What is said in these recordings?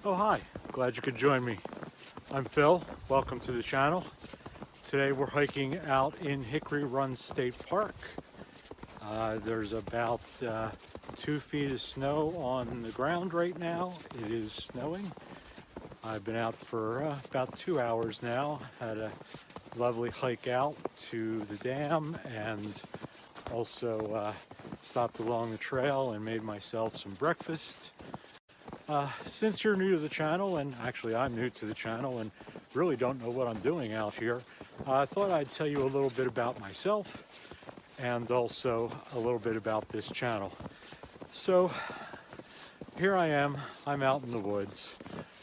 Oh, hi. Glad you could join me. I'm Phil. Welcome to the channel. Today we're hiking out in Hickory Run State Park. There's about 2 feet of snow on the ground right now. It is snowing. I've been out for about 2 hours now. Had a lovely hike out to the dam and also stopped along the trail and made myself some breakfast. Since you're new to the channel, and actually I'm new to the channel and really don't know what I'm doing out here, I thought I'd tell you a little bit about myself and also a little bit about this channel. So here I am, I'm out in the woods.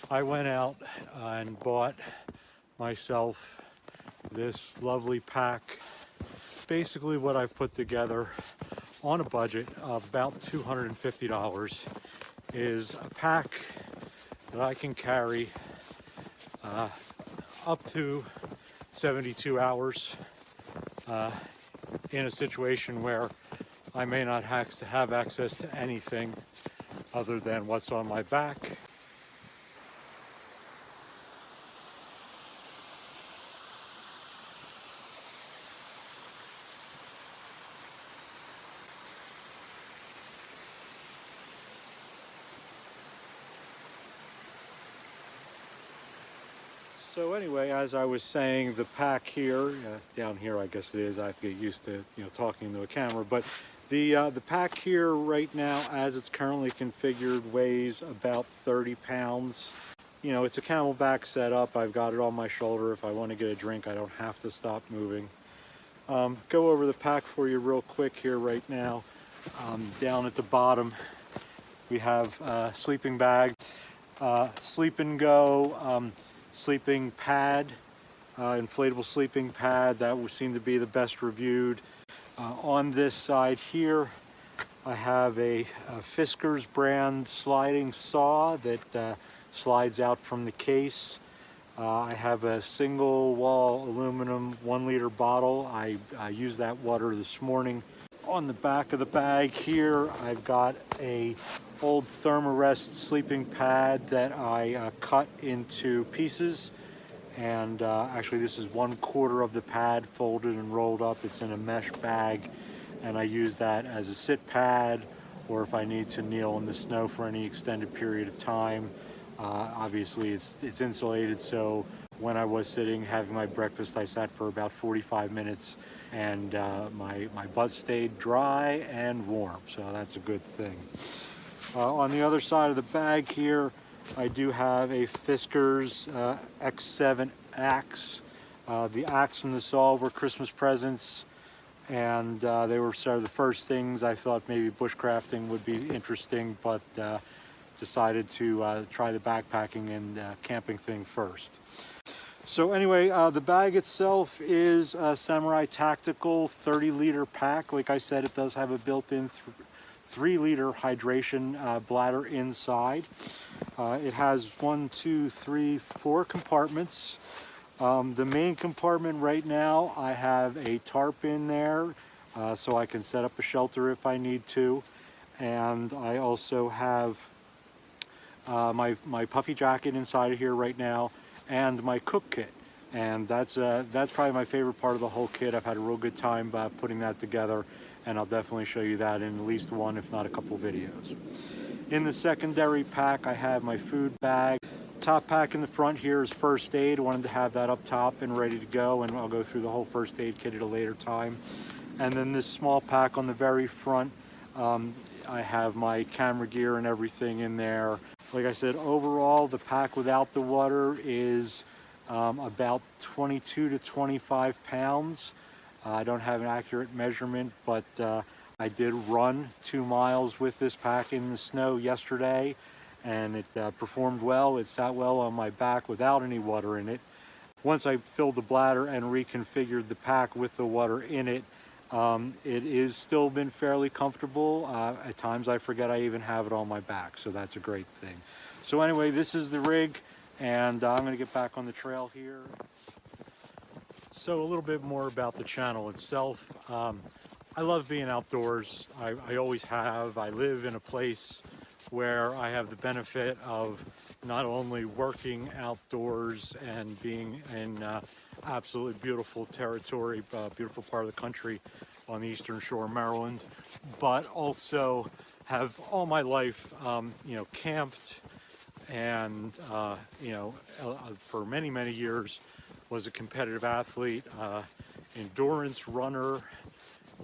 I went out and bought myself this lovely pack. Basically what I've put together on a budget of about $250 is a pack that I can carry up to 72 hours in a situation where I may not have access to anything other than what's on my back. So anyway, as I was saying, the pack here, down here I guess it is, I have to get used to talking to a camera, but the pack here right now as it's currently configured weighs about 30 pounds. It's a camelback setup. I've got it on my shoulder. If I want to get a drink, I don't have to stop moving. Go over the pack for you real quick here right now. Down at the bottom we have sleeping bag, sleep and go, sleeping pad, inflatable sleeping pad. That would seem to be the best reviewed. On this side here I have a Fiskars brand sliding saw that slides out from the case. I have a single wall aluminum 1-liter bottle. I used that water this morning. On the back of the bag here I've got a old Thermarest sleeping pad that I cut into pieces, and actually this is 1/4 of the pad folded and rolled up. It's in a mesh bag, and I use that as a sit pad, or if I need to kneel in the snow for any extended period of time. Obviously it's insulated, so when I was sitting having my breakfast, I sat for about 45 minutes and my butt stayed dry and warm, so that's a good thing. On the other side of the bag here, I do have a Fiskars X7 axe. The axe and the saw were Christmas presents, and they were sort of the first things. I thought maybe bushcrafting would be interesting, but decided to try the backpacking and camping thing first. So anyway, the bag itself is a Samurai Tactical 30-liter pack. Like I said, it does have a built-in 3-liter hydration bladder inside. It has 1, 2, 3, 4 compartments. The main compartment right now, I have a tarp in there so I can set up a shelter if I need to. And I also have my puffy jacket inside of here right now, and my cook kit. And that's probably my favorite part of the whole kit. I've had a real good time putting that together, and I'll definitely show you that in at least one, if not a couple videos. In the secondary pack, I have my food bag. Top pack in the front here is first aid. I wanted to have that up top and ready to go, and I'll go through the whole first aid kit at a later time. And then this small pack on the very front, I have my camera gear and everything in there. Like I said, overall, the pack without the water is about 22 to 25 pounds. I don't have an accurate measurement, but I did run 2 miles with this pack in the snow yesterday, and it performed well. It sat well on my back without any water in it. Once I filled the bladder and reconfigured the pack with the water in it, it is still been fairly comfortable. At times I forget I even have it on my back, so that's a great thing. So anyway, this is the rig, and I'm going to get back on the trail here. So a little bit more about the channel itself. I love being outdoors. I always have. I live in a place where I have the benefit of not only working outdoors and being in absolutely beautiful territory, beautiful part of the country on the eastern shore of Maryland, but also have all my life, camped and, for many, many years was a competitive athlete, endurance runner,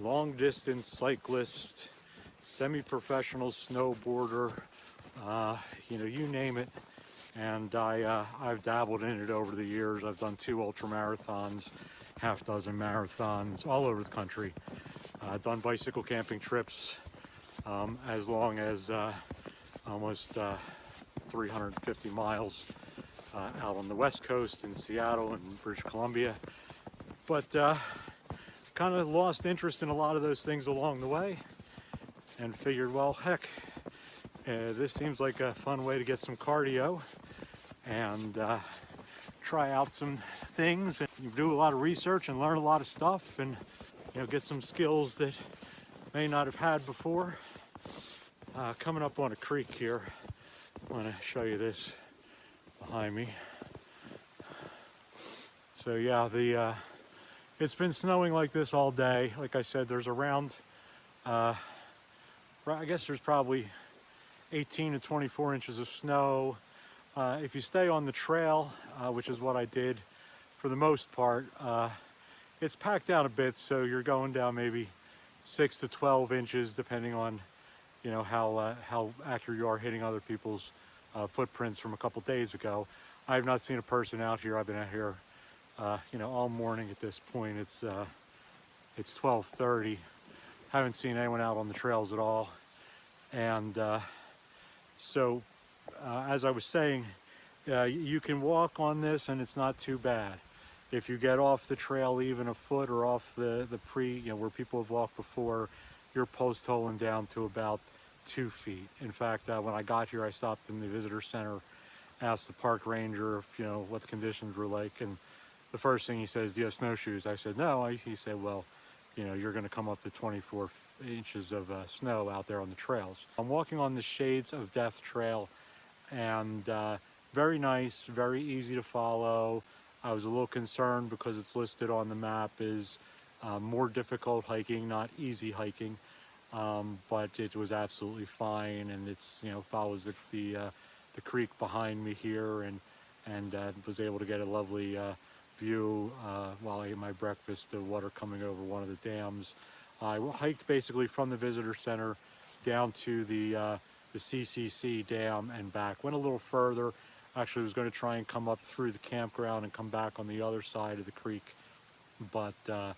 long distance cyclist, semi-professional snowboarder, you name it. And I've dabbled in it over the years. I've done 2 ultra marathons, half dozen marathons all over the country. I've done bicycle camping trips as long as almost 350 miles out on the West Coast in Seattle and British Columbia. But kind of lost interest in a lot of those things along the way and figured, well, heck, this seems like a fun way to get some cardio and try out some things and do a lot of research and learn a lot of stuff and get some skills that may not have had before. Coming up on a creek here, I want to show you this behind me. So yeah, it's been snowing like this all day. Like I said, there's around, I guess there's probably 18 to 24 inches of snow. If you stay on the trail, which is what I did for the most part, it's packed down a bit, so you're going down maybe 6 to 12 inches, depending on how accurate you are hitting other people's footprints from a couple days ago. I have not seen a person out here. I've been out here all morning at this point. It's 12:30. Haven't seen anyone out on the trails at all. And so as I was saying, you can walk on this and it's not too bad. If you get off the trail even a foot or off the where people have walked before, you're post holing down to about 2 feet. In fact, when I got here, I stopped in the visitor center, asked the park ranger if what the conditions were like, and the first thing he says, "Do you have snowshoes?" I said no. He said, "Well, you're going to come up to 24 inches of snow out there on the trails." I'm walking on the Shades of Death Trail, and very nice, very easy to follow. I was a little concerned because it's listed on the map as more difficult hiking, not easy hiking, but it was absolutely fine, and it's follows the creek behind me here, and was able to get a lovely view while I ate my breakfast, the water coming over one of the dams. I hiked basically from the visitor center down to the CCC dam and back. Went a little further. Actually was going to try and come up through the campground and come back on the other side of the creek, but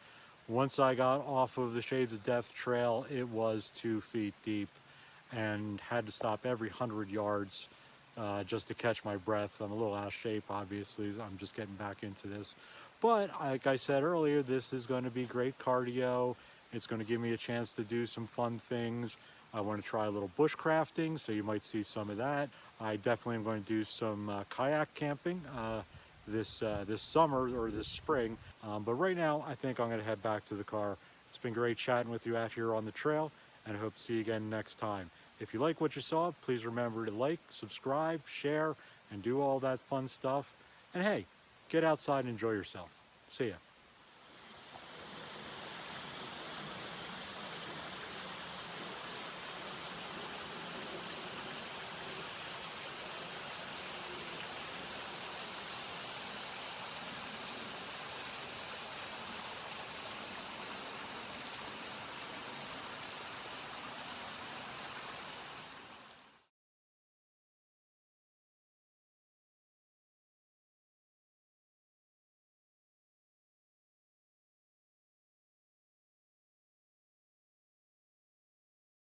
once I got off of the Shades of Death Trail, it was 2 feet deep and had to stop every 100 yards just to catch my breath. I'm a little out of shape, obviously. I'm just getting back into this. But like I said earlier, this is going to be great cardio. It's going to give me a chance to do some fun things. I want to try a little bushcrafting, so you might see some of that. I definitely am going to do some kayak camping this summer or this spring. But right now, I think I'm going to head back to the car. It's been great chatting with you out here on the trail, and I hope to see you again next time. If you like what you saw, please remember to like, subscribe, share, and do all that fun stuff. And hey, get outside and enjoy yourself. See ya.